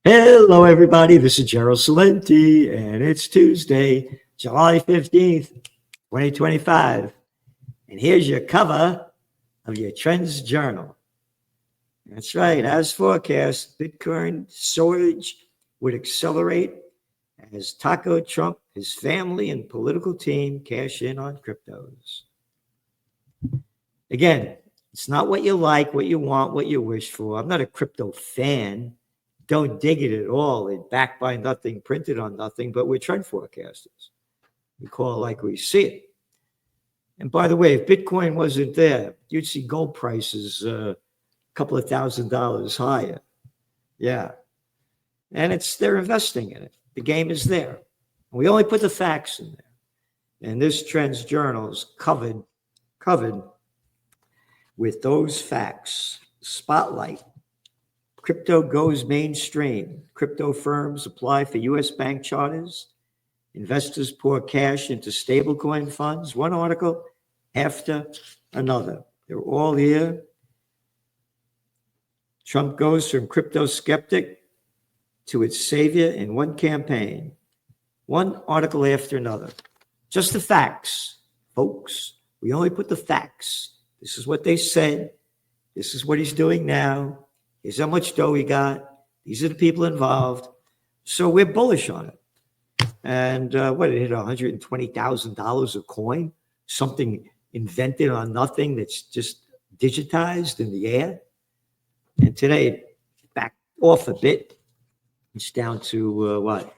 Hello, everybody. This is Gerald Salenti, and it's Tuesday, July 15th, 2025. And here's your cover of your Trends Journal. That's right. As forecast, Bitcoin surge would accelerate as Taco Trump, his family, and political team cash in on cryptos. Again, it's not what you like, what you want, what you wish for. I'm not a crypto fan. Don't dig it at all. It's backed by nothing, printed on nothing, but we're trend forecasters. We call it like we see it. And by the way, if Bitcoin wasn't there, you'd see gold prices a couple of $1,000s higher. Yeah. And they're investing in it. The game is there. We only put the facts in there. And this Trends Journal is covered with those facts. Spotlight. Crypto goes mainstream. Crypto firms apply for U.S. bank charters. Investors pour cash into stablecoin funds. One article after another. They're all here. Trump goes from crypto skeptic to its savior in one campaign. One article after another. Just the facts, folks. We only put the facts. This is what they said. This is what he's doing now. Here's how much dough he got. These are the people involved. So we're bullish on it. And what, it hit $120,000 a coin? Something invented on nothing that's just digitized in the air. And today it backed off a bit. It's down to what?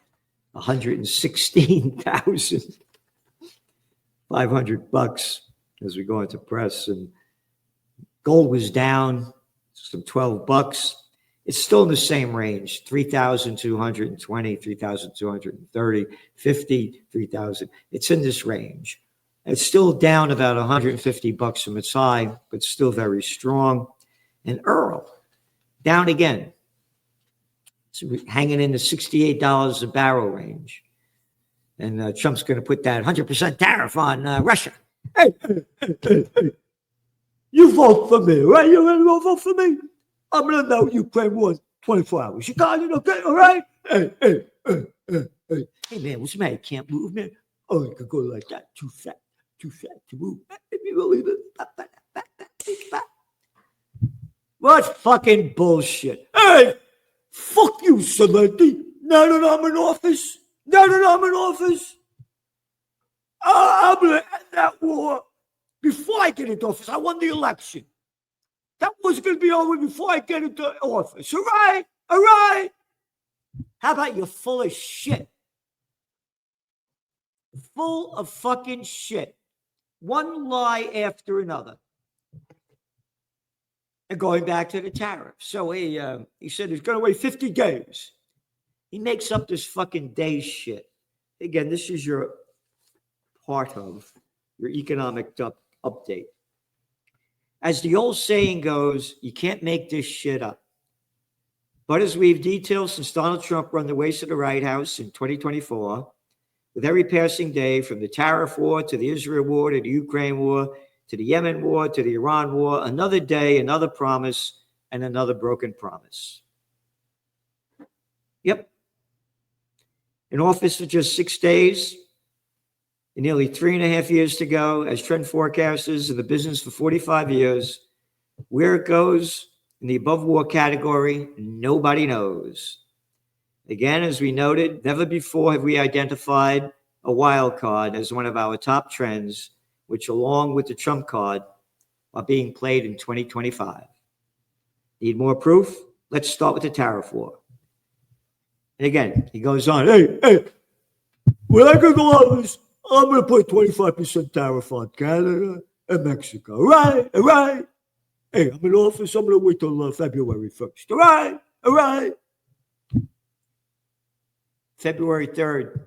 $116,500 as we go into press. And gold was down some $12. It's still in the same range, 3,220, 3,230, 50, 3,000. It's in this range. It's still down about $150 from its high, but still very strong. And Earl, down again. So we're hanging in the $68 a barrel range. And Trump's going to put that 100% tariff on Russia. Hey. You vote for me, right? You're going to vote for me? I'm going to know Ukraine won 24 hours. You got it, okay? All right? Hey. Hey, man, what's the matter? You can't move, man? Oh, you could go like that. Too fat to move. If you believe it. What fucking bullshit? Hey, fuck you, Salenti. Now that I'm in office, I'm going to end that war. Before I get into office, I won the election. That was going to be over before I get into office. All right. How about you're full of shit? Full of fucking shit. One lie after another. And going back to the tariff. So he said he's going to wait 50 days. He makes up this fucking day shit. Again, this is your part of your economic update. As the old saying goes, you can't make this shit up. But as we've detailed since Donald Trump run the waste of the White House in 2024, with every passing day, from the tariff war to the Israel war to the Ukraine war to the Yemen war to the Iran war, another day, another promise, and another broken promise. Yep. In office for just 6 days, in nearly 3.5 years to go, as trend forecasters in the business for 45 years, where it goes in the above war category, nobody knows. Again, as we noted, never before have we identified a wild card as one of our top trends, which along with the Trump card are being played in 2025. Need more proof? Let's start with the tariff war. And again, he goes on, hey, when I go to office, I'm going to put 25% tariff on Canada and Mexico. All right. Hey, I'm in office. I'm going to wait till February 1st. All right. February 3rd.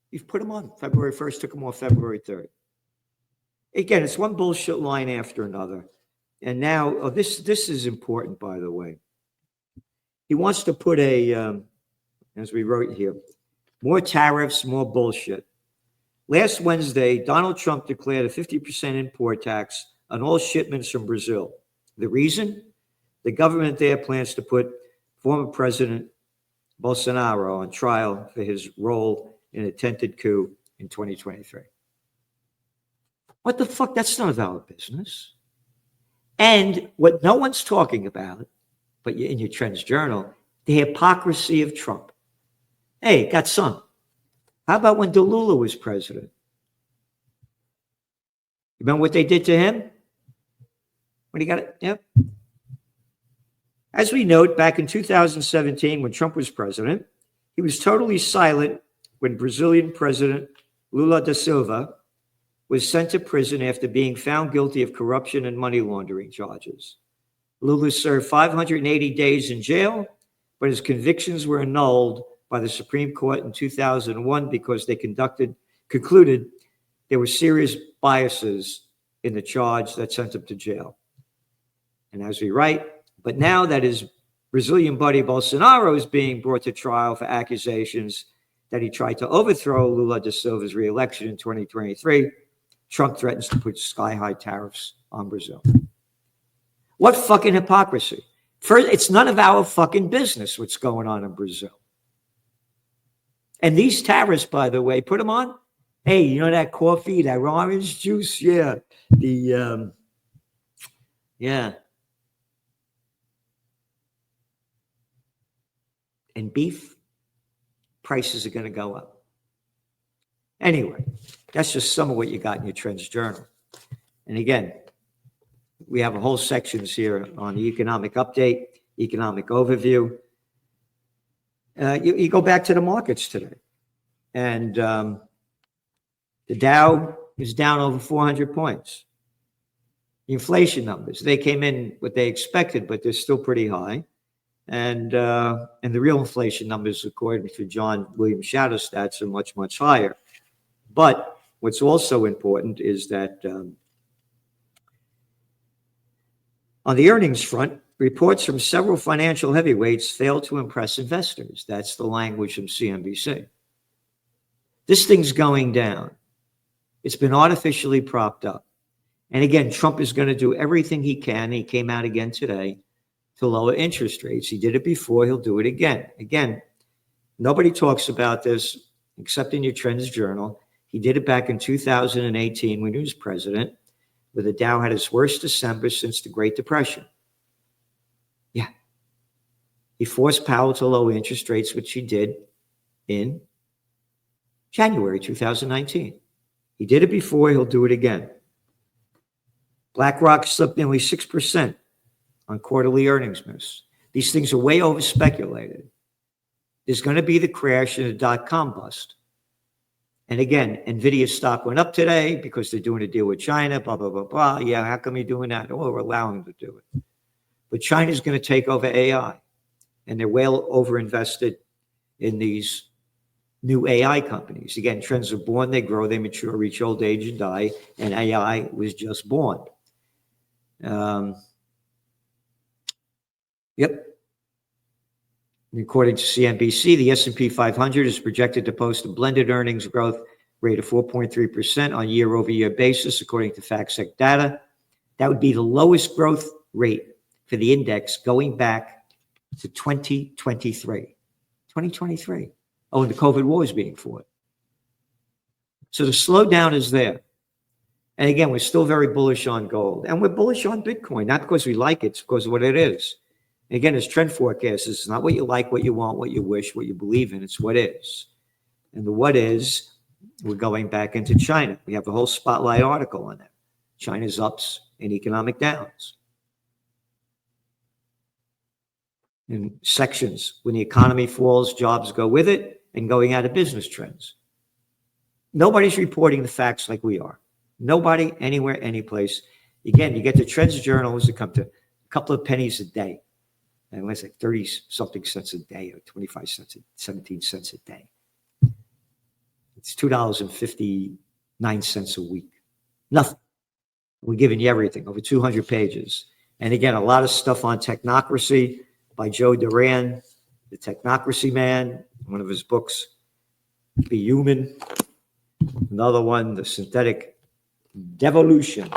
You've put them on. February 1st, took them off February 3rd. Again, it's one bullshit line after another. And now, this is important, by the way. He wants to put as we wrote here, more tariffs, more bullshit. Last Wednesday, Donald Trump declared a 50% import tax on all shipments from Brazil. The reason? The government there plans to put former President Bolsonaro on trial for his role in an attempted coup in 2023. What the fuck? That's none of our business. And what no one's talking about, but in your Trends Journal, the hypocrisy of Trump. Hey, got some. How about when Delula was president? Remember what they did to him? When he got it? Yep. As we note, back in 2017, when Trump was president, he was totally silent when Brazilian President Lula da Silva was sent to prison after being found guilty of corruption and money laundering charges. Lula served 580 days in jail, but his convictions were annulled by the Supreme Court in 2001 because they concluded there were serious biases in the charge that sent him to jail. And as we write, but now that his Brazilian buddy Bolsonaro is being brought to trial for accusations that he tried to overthrow Lula da Silva's re-election in 2023, Trump threatens to put sky-high tariffs on Brazil. What fucking hypocrisy. First, it's none of our fucking business what's going on in Brazil. And these tariffs, by the way, put them on. Hey, you know that coffee, that orange juice? Yeah. Yeah. And beef prices are going to go up. Anyway, that's just some of what you got in your Trends Journal. And again, we have a whole sections here on the economic update, economic overview. You go back to the markets today, and the Dow is down over 400 points. The inflation numbers, they came in what they expected, but they're still pretty high. And the real inflation numbers, according to John Williams Shadow Stats, are much, much higher. But what's also important is that on the earnings front, reports from several financial heavyweights failed to impress investors. That's the language from CNBC. This thing's going down. It's been artificially propped up. And again, Trump is going to do everything he can. He came out again today to lower interest rates. He did it before. He'll do it again. Again, nobody talks about this except in your Trends Journal. He did it back in 2018 when he was president, where the Dow had its worst December since the Great Depression. Yeah. He forced Powell to lower interest rates, which he did in January 2019. He did it before. He'll do it again. BlackRock slipped nearly 6% on quarterly earnings miss. These things are way over speculated. There's going to be the crash and the dot-com bust. And again, NVIDIA stock went up today because they're doing a deal with China, blah, blah, blah, blah. Yeah, how come you're doing that? Oh, we're allowing them to do it. But China's going to take over AI. And they're well overinvested in these new AI companies. Again, trends are born, they grow, they mature, reach old age, and die. And AI was just born. Yep. According to CNBC, the S&P 500 is projected to post a blended earnings growth rate of 4.3% on a year-over-year basis, according to FactSet data. That would be the lowest growth rate for the index going back to 2023. 2023. Oh, and the COVID war is being fought. So the slowdown is there. And again, we're still very bullish on gold. And we're bullish on Bitcoin, not because we like it, it's because of what it is. Again, it's trend forecast. It's not what you like, what you want, what you wish, what you believe in. It's what is. And the what is, we're going back into China. We have a whole spotlight article on that. China's ups and economic downs. In sections, when the economy falls, jobs go with it, and going out of business trends. Nobody's reporting the facts like we are. Nobody, anywhere, anyplace. Again, you get the Trends Journals that come to a couple of pennies a day. And it's like 30-something cents a day or 25 cents, 17 cents a day. It's $2.59 a week. Nothing. We're giving you everything, over 200 pages. And again, a lot of stuff on technocracy by Joe Duran, the technocracy man, one of his books, Be Human. Another one, The Synthetic Devolution.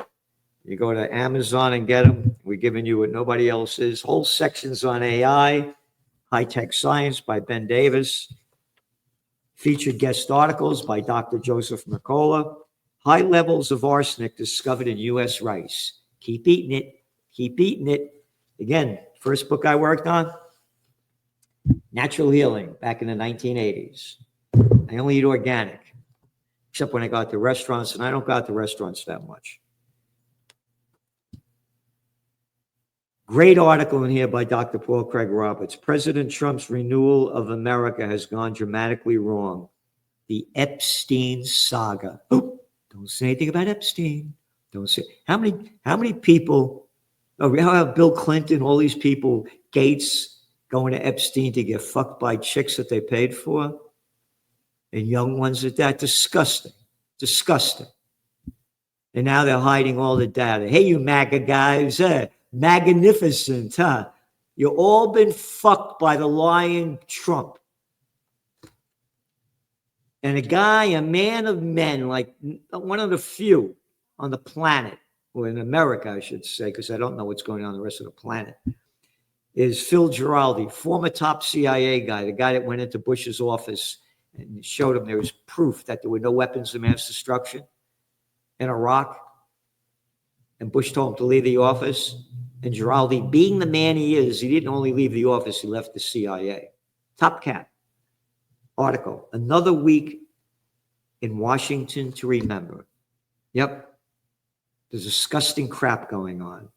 You go to Amazon and get them. We're giving you what nobody else is. Whole sections on AI, High-Tech Science by Ben Davis. Featured guest articles by Dr. Joseph Mercola. High levels of arsenic discovered in U.S. rice. Keep eating it. Keep eating it. Again, first book I worked on, Natural Healing, back in the 1980s. I only eat organic, except when I go out to restaurants, and I don't go out to restaurants that much. Great article in here by Dr. Paul Craig Roberts. President Trump's renewal of America has gone dramatically wrong. The Epstein saga. Oh, don't say anything about Epstein. Don't say. How many people? Oh, how about Bill Clinton? All these people, Gates going to Epstein to get fucked by chicks that they paid for, and young ones at that. Disgusting, disgusting. And now they're hiding all the data. Hey, you MAGA guys, magnificent, huh? You've all been fucked by the lying Trump. And a guy, a man of men, like one of the few on the planet, or in America, I should say, because I don't know what's going on in the rest of the planet, is Phil Giraldi, former top CIA guy, the guy that went into Bush's office and showed him there was proof that there were no weapons of mass destruction in Iraq. And Bush told him to leave the office. And Giraldi, being the man he is, he didn't only leave the office, he left the CIA. Top cat. Article. Another week in Washington to remember. Yep. There's disgusting crap going on.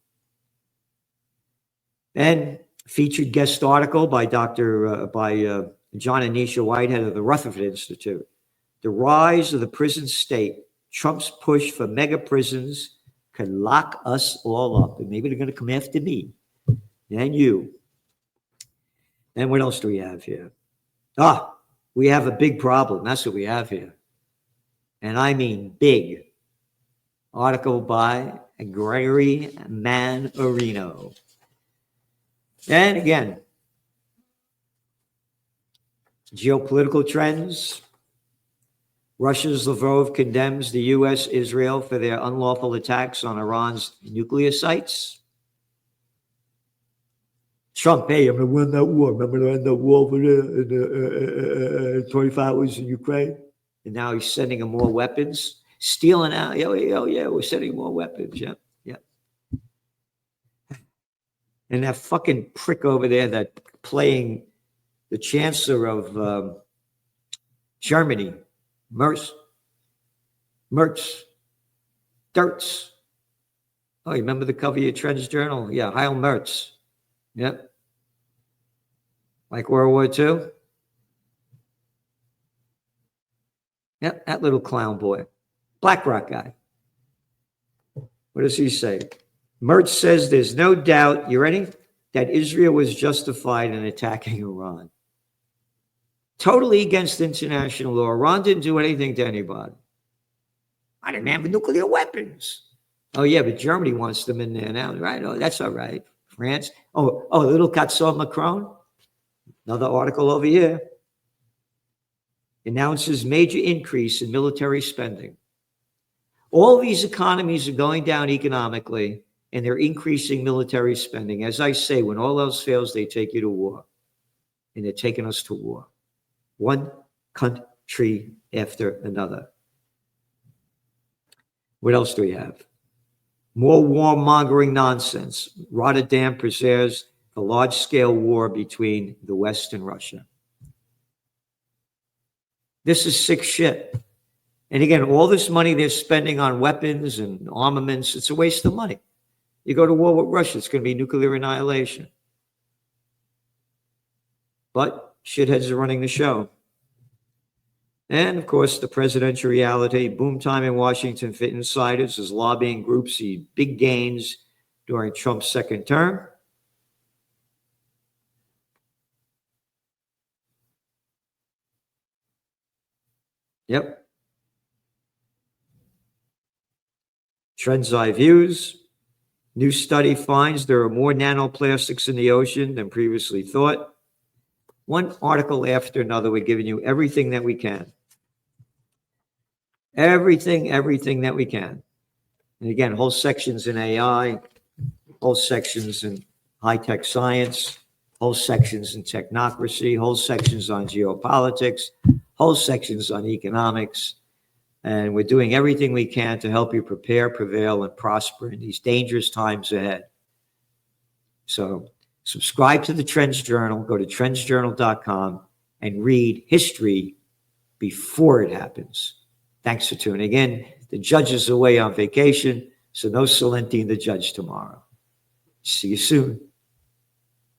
And featured guest article by John and Anisha Whitehead of the Rutherford Institute. The rise of the prison state, Trump's push for mega prisons can lock us all up. And maybe they're going to come after me and you. And what else do we have here? We have a big problem. That's what we have here. And I mean big. Article by Gregory Manarino. And again, geopolitical trends. Russia's Lavrov condemns the U.S., Israel for their unlawful attacks on Iran's nuclear sites. Trump, hey, I'm going to win that war. Remember to end the war over there in 25 hours in Ukraine? And now he's sending them more weapons, stealing out. Yeah, we're sending more weapons. Yeah. And that fucking prick over there that playing the chancellor of Germany, Merz. Dirtz. Oh, you remember the cover of your Trends Journal? Yeah, Heil Merz. Yep. Like World War II? Yep, that little clown boy. BlackRock guy. What does he say? Merz says there's no doubt, you ready? That Israel was justified in attacking Iran. Totally against international law. Iran didn't do anything to anybody. I didn't have nuclear weapons. Oh, yeah, but Germany wants them in there now, right? Oh, that's all right. France. Oh, little Katso Macron. Another article over here. Announces major increase in military spending. All these economies are going down economically, and they're increasing military spending. As I say, when all else fails, they take you to war. And they're taking us to war. One country after another. What else do we have? More warmongering nonsense. Rotterdam prepares for large-scale war between the West and Russia. This is sick shit. And again, all this money they're spending on weapons and armaments, it's a waste of money. You go to war with Russia, it's going to be nuclear annihilation. But shitheads are running the show. And, of course, the presidential reality, boom time in Washington for insiders as lobbying groups see big gains during Trump's second term. Yep. Trends Eye Views. New study finds there are more nanoplastics in the ocean than previously thought. One article after another, we're giving you everything that we can. Everything that we can. And again, whole sections in AI, whole sections in high-tech science. whole sections in technocracy, whole sections on geopolitics, whole sections on economics. And we're doing everything we can to help you prepare, prevail, and prosper in these dangerous times ahead. So subscribe to the Trends Journal. Go to trendsjournal.com and read history before it happens. Thanks for tuning in. The judge is away on vacation, so no Celentine the judge tomorrow. See you soon.